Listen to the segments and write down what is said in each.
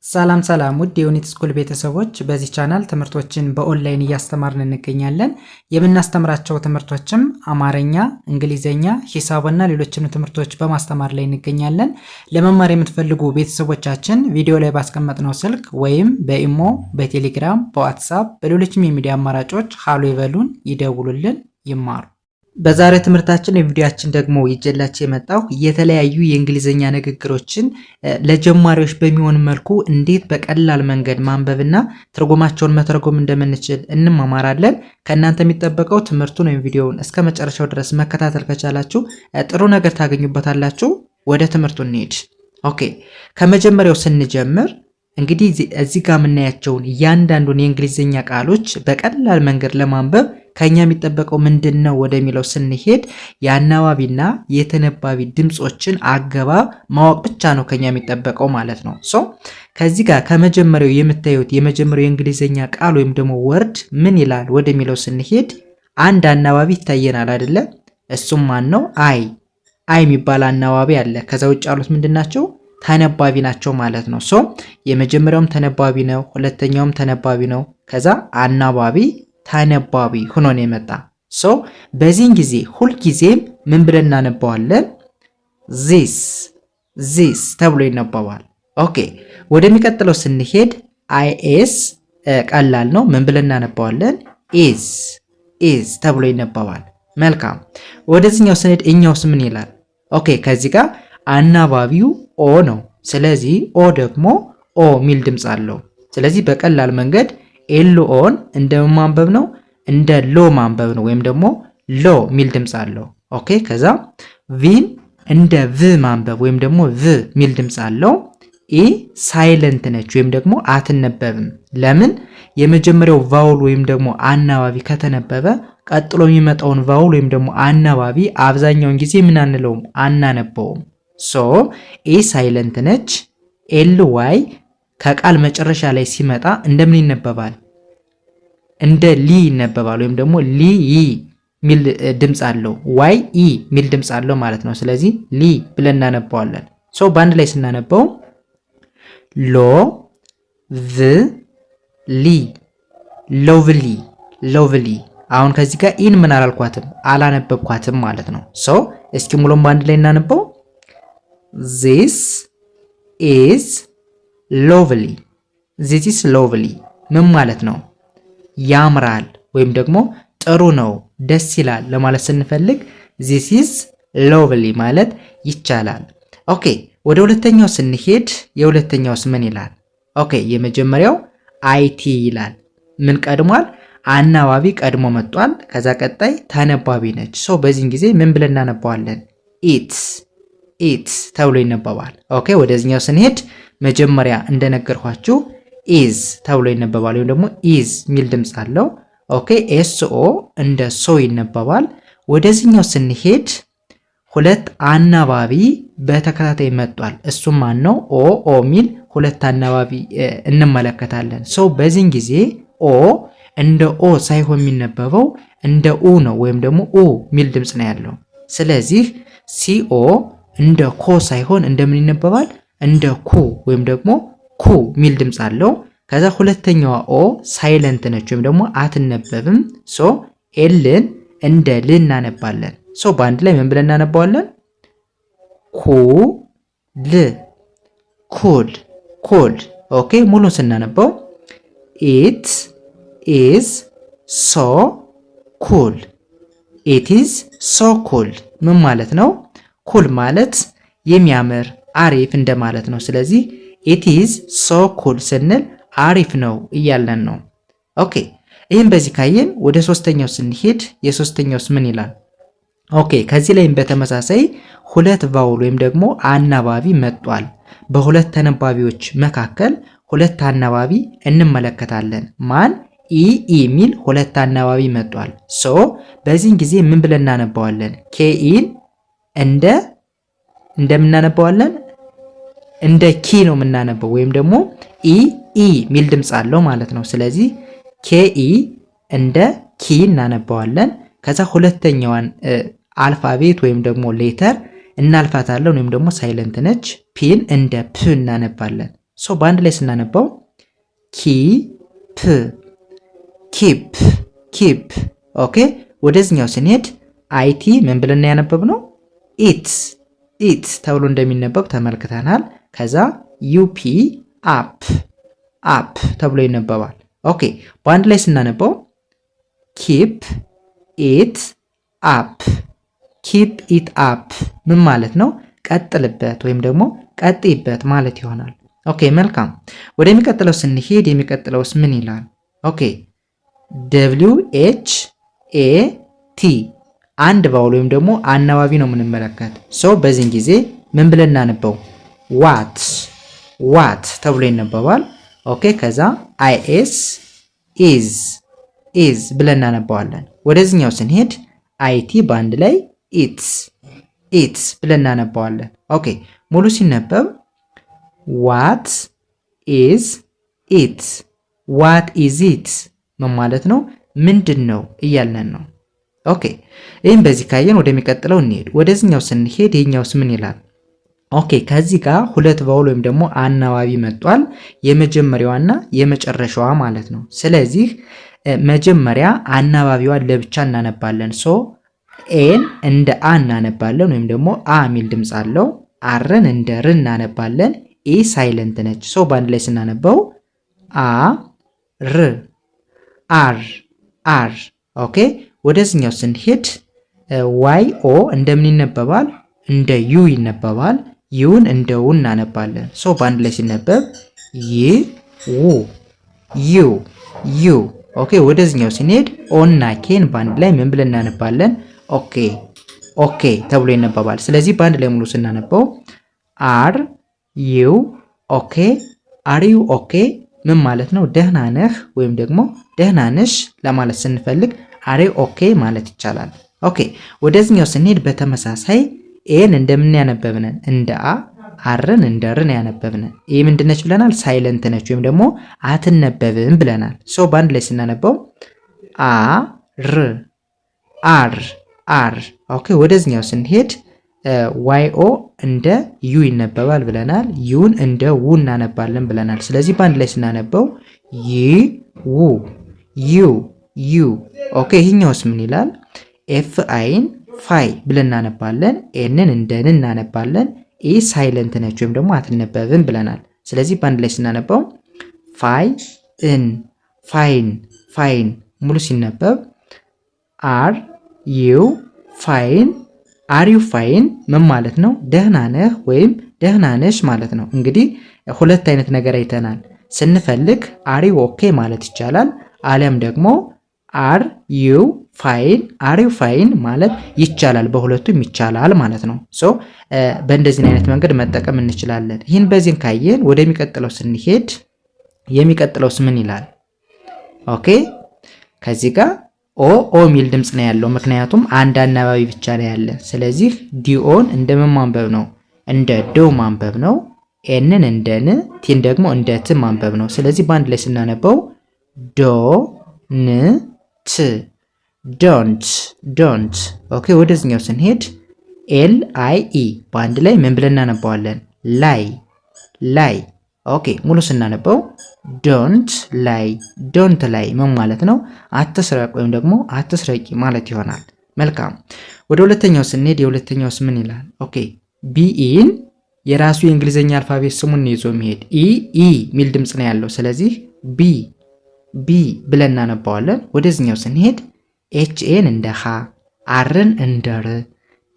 ሰላም ሰላም ውድ የዩኒት ስኩል ቤተሰቦች በዚህ ቻናል ትምህርቶችን በኦንላይን እያስተማርን እንገኛለን። የምናስተምራቸው ትምህርቶችም አማርኛ፣ እንግሊዘኛ፣ ሂሳብና ሌሎችንም ትምህርቶች በማስተማር ላይ እንገኛለን። ለመማር የምትፈልጉ ቤተሰቦቻችን ቪዲዮ ላይ ባስቀመጥነው ስልክ ወይም በኢሞ፣ በቴሌግራም፣ በዋትስአፕ በሌሎችም የሚዲያ አማራጮች ሃሎ ይበሉን፣ ይደውሉልን፣ ይማሩ። በዛሬ ትምህርታችን የቪዲዮአችን ደግሞ ይጀላችሁ የመጣው የተለያዩ የእንግሊዘኛ ንግግሮችን ለጀማሪዎች በሚሆን መልኩ እንዴት በቀላል መንገድ ማንበብና ትርጉማቸውን መተርጎም እንደምንችል እንማማራለን። ከእናንተ የሚጠበቀው ትምህርቱን ወይም ቪዲዮውን እስከ መጨረሻው ድረስ መከታተል ከቻላችሁ ጥሩ ነገር ታገኙበታላችሁ። ወደ ትምህርቱ እንሂድ። ኦኬ፣ ከመጀመሪያው ስንጀምር እንግዲህ እዚህ ጋር የምናያቸውን እያንዳንዱን የእንግሊዘኛ ቃሎች በቀላል መንገድ ለማንበብ ከኛ የሚጠበቀው ምንድነው ወደሚለው ስንሄድ የአናባቢና የተነባቢ ድምጾችን አገባብ ማወቅ ብቻ ነው ከኛ የሚጠበቀው ማለት ነው። ከዚህ ጋር ከመጀመሪያው የምታዩት የመጀመሪያው የእንግሊዘኛ ቃል ወይም ደግሞ ወርድ ምን ይላል ወደሚለው ስንሄድ አንድ አናባቢ ይታየናል አይደለ? እሱም ማን ነው? አይ የሚባል አናባቢ አለ። ከዛ ውጭ ያሉት ምንድናቸው? ተነባቢ ናቸው ማለት ነው። የመጀመሪያውም ተነባቢ ነው፣ ሁለተኛውም ተነባቢ ነው። ከዛ አናባቢ ተነባቢ ሆኖ ነው የመጣ። በዚህን ጊዜ ሁልጊዜም ምን ብለን እናነባዋለን? ዚስ ተብሎ ይነበባል። ኦኬ፣ ወደሚቀጥለው ስንሄድ አይኤስ ቀላል ነው። ምን ብለን እናነባዋለን? ኢዝ ተብሎ ይነበባል። መልካም፣ ወደዚህኛው ስንሄድ እኛውስ ምን ይላል? ኦኬ፣ ከዚህ ጋር አናባቢው ኦ ነው። ስለዚህ ኦ ደግሞ ኦ ሚል ድምፅ አለው። ስለዚህ በቀላል መንገድ ኤልኦን እንደ ማንበብ ነው፣ እንደ ሎ ማንበብ ነው፣ ወይም ደግሞ ሎ ሚል ድምፅ አለው። ኦኬ፣ ከዛ ቪን እንደ ቭ ማንበብ ወይም ደግሞ ቭ ሚል ድምፅ አለው። ኢ ሳይለንት ነች ወይም ደግሞ አትነበብም። ለምን? የመጀመሪያው ቫውል ወይም ደግሞ አናባቢ ከተነበበ ቀጥሎ የሚመጣውን ቫውል ወይም ደግሞ አናባቢ አብዛኛውን ጊዜ ምን አንለውም፣ አናነበውም። ኢ ሳይለንት ነች። ኤል ዋይ ከቃል መጨረሻ ላይ ሲመጣ እንደምን ይነበባል? እንደ ሊ ይነበባል፣ ወይም ደግሞ ሊ ሚል ድምፅ አለው። ዋይ ኢ ሚል ድምፅ አለው ማለት ነው። ስለዚህ ሊ ብለን እናነባዋለን። በአንድ ላይ ስናነበው ሎ ቭ ሊ ሎቭሊ። አሁን ከዚህ ጋር ኢን ምን አላልኳትም፣ አላነበብኳትም ማለት ነው። እስኪ ሙሉም በአንድ ላይ እናነበው። This is lovely. ምን ማለት ነው? ያምራል ወይም ደግሞ ጥሩ ነው፣ ደስ ይላል ለማለት ስንፈልግ this is lovely ማለት ይቻላል። ኦኬ፣ ወደ ሁለተኛው ስንሄድ የሁለተኛውስ ምን ይላል? ኦኬ፣ የመጀመሪያው አይቲ ይላል። ምን ቀድሟል? አናባቢ ቀድሞ መጥቷል። ከዛ ቀጣይ ተነባቢ ነች። በዚህን ጊዜ ምን ብለን እናነባዋለን? ኢት ተብሎ ይነበባል። ኦኬ፣ ወደዚህኛው ስንሄድ መጀመሪያ እንደነገርኳችሁ ኢዝ ተብሎ ይነበባል፣ ወይም ደግሞ ኢዝ ሚል ድምፅ አለው። ኦኬ፣ ኤስኦ እንደ ሶ ይነበባል። ወደዚህኛው ስንሄድ ሁለት አናባቢ በተከታታይ መጥቷል። እሱም ማን ነው? ኦ ሚል ሁለት አናባቢ እንመለከታለን። በዚህን ጊዜ ኦ እንደ ኦ ሳይሆን የሚነበበው እንደ ኡ ነው፣ ወይም ደግሞ ኡ ሚል ድምፅ ነው ያለው። ስለዚህ ሲኦ እንደ ኮ ሳይሆን እንደምን ይነበባል? እንደ ኩ ወይም ደግሞ ኩ ሚል ድምፅ አለው። ከዛ ሁለተኛዋ ኦ ሳይለንት ነች ወይም ደግሞ አትነበብም። ኤልን እንደ ል እናነባለን። በአንድ ላይ ምን ብለን እናነባዋለን? ኩል። ኦኬ፣ ሙሉን ስናነባው ኢት ኢዝ ሶ ኩል። ምን ማለት ነው? ኩል ማለት የሚያምር አሪፍ እንደማለት ነው። ስለዚህ it is so cool ስንል አሪፍ ነው እያለን ነው። ኦኬ፣ ይህም በዚህ ካየን ወደ ሶስተኛው ስንሄድ የሶስተኛውስ ምን ይላል? ኦኬ፣ ከዚህ ላይም በተመሳሳይ ሁለት ቫውል ወይም ደግሞ አናባቢ መጥቷል። በሁለት ተነባቢዎች መካከል ሁለት አናባቢ እንመለከታለን። ማን? ኢ ሚል ሁለት አናባቢ መጥቷል። በዚህን ጊዜ ምን ብለን እናነባዋለን? ኬኢን እንደምናነባዋለን እንደ ኪ ነው የምናነበው፣ ወይም ደግሞ ኢ ሚል ድምፅ አለው ማለት ነው። ስለዚህ ኬኢ እንደ ኪ እናነባዋለን። ከዛ ሁለተኛዋን አልፋቤት ወይም ደግሞ ሌተር እናልፋታለን፣ ወይም ደግሞ ሳይለንት ነች። ፒን እንደ ፕ እናነባለን። ሶ በአንድ ላይ ስናነባው ኪፕ ኪፕ ኪፕ። ኦኬ ወደዚህኛው ስንሄድ አይቲ ምን ብለን ያነበብነው ኢት ተብሎ እንደሚነበብ ተመልክተናል። ከዛ ዩፒ አፕ ተብሎ ይነበባል። ኦኬ በአንድ ላይ ስናነበው ኪፕ ኢት አፕ ኪፕ ኢት አፕ ምን ማለት ነው? ቀጥልበት ወይም ደግሞ ቀጥይበት ማለት ይሆናል። ኦኬ መልካም። ወደሚቀጥለው ስንሄድ የሚቀጥለውስ ምን ይላል? ኦኬ ደብሊው ኤች ኤ ቲ አንድ ቫውል ወይም ደግሞ አናባቢ ነው የምንመለከት። ሶ በዚህን ጊዜ ምን ብለን እናነበው? ዋት ተብሎ ይነበባል። ኦኬ ከዛ አይኤስ ኢዝ ብለን እናነባዋለን። ወደዚህኛው ስንሄድ አይቲ በአንድ ላይ ኢትስ ብለን እናነባዋለን። ኦኬ ሙሉ ሲነበብ ዋት ኢዝ ኢት ምን ማለት ነው? ምንድን ነው እያልነን ነው። ኦኬ ይህም በዚህ ካየን ወደሚቀጥለው እንሄድ። ወደዚህኛው ስንሄድ ይህኛውስ ምን ይላል? ኦኬ ከዚህ ጋር ሁለት ቫውል ወይም ደግሞ አናባቢ መጥቷል። የመጀመሪያዋና የመጨረሻዋ ማለት ነው። ስለዚህ መጀመሪያ አናባቢዋን ለብቻ እናነባለን። ሶ ኤን እንደ አ እናነባለን ወይም ደግሞ አ የሚል ድምፅ አለው። አርን እንደ ር እናነባለን። ኢ ሳይለንት ነች። ሶ በአንድ ላይ ስናነበው አር። ኦኬ ወደዚህኛው ስንሄድ ዋይ ኦ እንደምን ይነበባል? እንደ ዩ ይነበባል። ዩን እንደ ው እናነባለን። ሶ በአንድ ላይ ሲነበብ ዩ። ኦኬ ወደዚህኛው ስንሄድ ኦ እና ኬን በአንድ ላይ ምን ብለን እናነባለን? ኦኬ ተብሎ ይነበባል። ስለዚህ በአንድ ላይ ሙሉ ስናነበው አር ዩ ኦኬ። አር ዩ ኦኬ ምን ማለት ነው? ደህና ነህ ወይም ደግሞ ደህና ነሽ ለማለት ስንፈልግ አሬ ኦኬ ማለት ይቻላል። ኦኬ ወደዚህኛው ስንሄድ በተመሳሳይ ኤን እንደምን ያነበብነን? እንደ አ፣ አርን እንደ ርን ያነበብነን። ይህ ምንድነች ብለናል? ሳይለንት ነች ወይም ደግሞ አትነበብም ብለናል። ሶ በአንድ ላይ ስናነበው አር። ኦኬ ወደዚህኛው ስንሄድ ዋይ ኦ እንደ ዩ ይነበባል ብለናል። ዩን እንደ ው እናነባለን ብለናል። ስለዚህ በአንድ ላይ ስናነበው ዩ። ኦኬ ይህኛውስ ምን ይላል? ኤፍ አይን ፋይ ብለን እናነባለን። ኤንን እንደ ን እናነባለን። ኢ ሳይለንት ነች ወይም ደግሞ አትነበብም ብለናል። ስለዚህ በአንድ ላይ ስናነበው ፋይን ሙሉ ሲነበብ አር ዩ ፋይን። አር ዩ ፋይን ምን ማለት ነው? ደህና ነህ ወይም ደህና ነሽ ማለት ነው። እንግዲህ ሁለት አይነት ነገር አይተናል። ስንፈልግ አር ዩ ኦኬ ማለት ይቻላል። አሊያም ደግሞ አር ዩ ፋይን ማለት ይቻላል። በሁለቱም ይቻላል ማለት ነው። ሶ በእንደዚህ አይነት መንገድ መጠቀም እንችላለን። ይህን በዚህን ካየን ወደሚቀጥለው ስንሄድ የሚቀጥለውስ ምን ይላል? ኦኬ ከዚህ ጋር ኦ ሚል ድምፅ ነው ያለው፣ ምክንያቱም አንድ አናባቢ ብቻ ነው ያለ። ስለዚህ ዲኦን እንደምን ማንበብ ነው? እንደ ዶ ማንበብ ነው። ኤንን እንደ ን፣ ቲን ደግሞ እንደ ት ማንበብ ነው። ስለዚህ በአንድ ላይ ስናነበው ዶንት። ኦኬ ወደዚህኛው ስንሄድ ኤል አይ ኢ በአንድ ላይ ምን ብለን እናነባዋለን? ላይ። ኦኬ ሙሉ ስናነበው ዶንት ላይ ምን ማለት ነው? አትስረቅ ወይም ደግሞ አትስረቂ ማለት ይሆናል። መልካም ወደ ሁለተኛው ስንሄድ የሁለተኛውስ ምን ይላል? ኦኬ ቢኢን የራሱ የእንግሊዝኛ አልፋቤት ስሙን ይዞ የሚሄድ ኢ ሚል ድምፅ ነው ያለው። ስለዚህ ቢ ብለን እናነባዋለን። ወደዚህኛው ስንሄድ ኤችኤን እንደ ሃ፣ አርን እንደ ር፣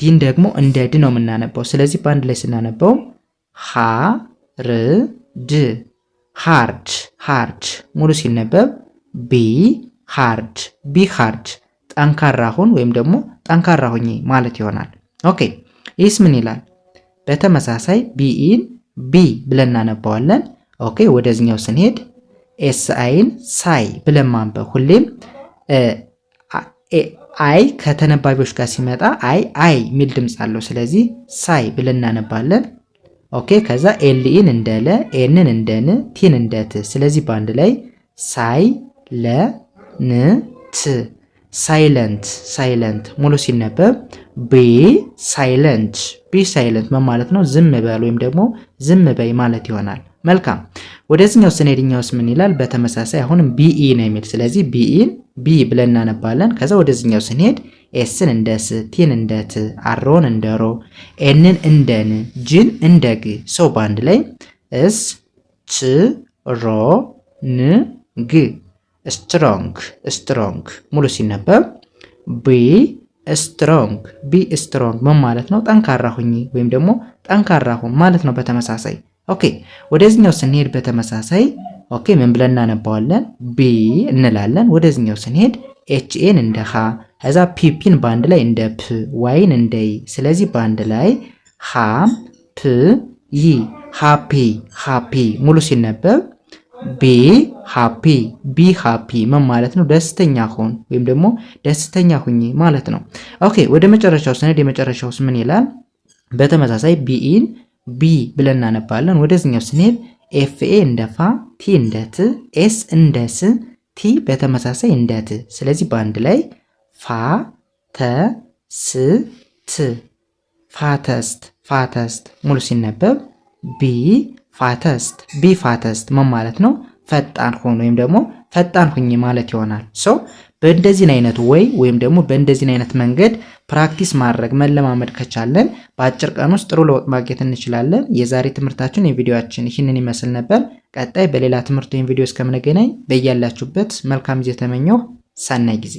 ዲን ደግሞ እንደ ድ ነው የምናነባው። ስለዚህ በአንድ ላይ ስናነበው ሃርድ ሙሉ ሲነበብ ቢ ሃርድ ጠንካራ ሁን ወይም ደግሞ ጠንካራ ሁኚ ማለት ይሆናል። ኦኬ ይህስ ምን ይላል? በተመሳሳይ ቢኢን ቢ ብለን እናነባዋለን። ኦኬ ወደዚህኛው ስንሄድ ኤስ አይን ሳይ ብለን ማንበብ። ሁሌም አይ ከተነባቢዎች ጋር ሲመጣ አይ ሚል ድምፅ አለው። ስለዚህ ሳይ ብለን እናነባለን። ኦኬ ከዛ ኤልኢን እንደ ለ፣ ኤንን እንደ ን፣ ቲን እንደ ት። ስለዚህ በአንድ ላይ ሳይ ለ ን ት ሳይለንት ሙሉ ሲነበብ ቢ ሳይለንት ምን ማለት ነው? ዝም በል ወይም ደግሞ ዝም በይ ማለት ይሆናል። መልካም ወደዚህኛው ስንሄድኛውስ ምን ይላል? በተመሳሳይ አሁንም ቢኢ ነው የሚል ስለዚህ ቢኢን ቢ ብለን እናነባለን። ከዛ ወደዚህኛው ስንሄድ ኤስን እንደ ስ፣ ቲን እንደ ት፣ አሮን እንደ ሮ፣ ኤንን እንደ ን፣ ጅን እንደ ግ ሰው በአንድ ላይ እስ ች ሮ ን ግ ስትሮንግ ስትሮንግ ሙሉ ሲነበብ ቢ ስትሮንግ ቢ ስትሮንግ ምን ማለት ነው? ጠንካራ ሁኚ ወይም ደግሞ ጠንካራ ሁን ማለት ነው። በተመሳሳይ ኦኬ ወደዚህኛው ስንሄድ በተመሳሳይ ኦኬ ምን ብለን እናነባዋለን? ቢ እንላለን። ወደዚህኛው ስንሄድ ኤችኤን እንደ ሃ ከዛ ፒፒን በአንድ ላይ እንደ ፕ ዋይን እንደ ይ ስለዚህ በአንድ ላይ ሃ ፕ ይ ሃፒ ሃፒ ሙሉ ሲነበብ ቢ ሃፒ ቢ ሃፒ ምን ማለት ነው? ደስተኛ ሁን ወይም ደግሞ ደስተኛ ሁኚ ማለት ነው። ኦኬ ወደ መጨረሻው ስንሄድ የመጨረሻውስ ምን ይላል? በተመሳሳይ ቢኢን ቢ ብለን እናነባለን። ወደዚህኛው ስንሄድ ኤፍኤ እንደ ፋ ቲ እንደ ት ኤስ እንደ ስ ቲ በተመሳሳይ እንደ ት ስለዚህ በአንድ ላይ ፋ ተ ስ ት ፋተስት ፋተስት ሙሉ ሲነበብ ቢ ፋተስት ቢ ፋተስት ምን ማለት ነው? ፈጣን ሆኖ ወይም ደግሞ ፈጣን ሁኚ ማለት ይሆናል። ሶ በእንደዚህ አይነት ወይም ደግሞ በእንደዚህ አይነት መንገድ ፕራክቲስ ማድረግ መለማመድ ከቻለን በአጭር ቀን ውስጥ ጥሩ ለውጥ ማግኘት እንችላለን። የዛሬ ትምህርታችን የቪዲዮአችን ይህንን ይመስል ነበር። ቀጣይ በሌላ ትምህርት ወይም ቪዲዮ እስከምንገናኝ በያላችሁበት መልካም ጊዜ ተመኘሁ። ሰናይ ጊዜ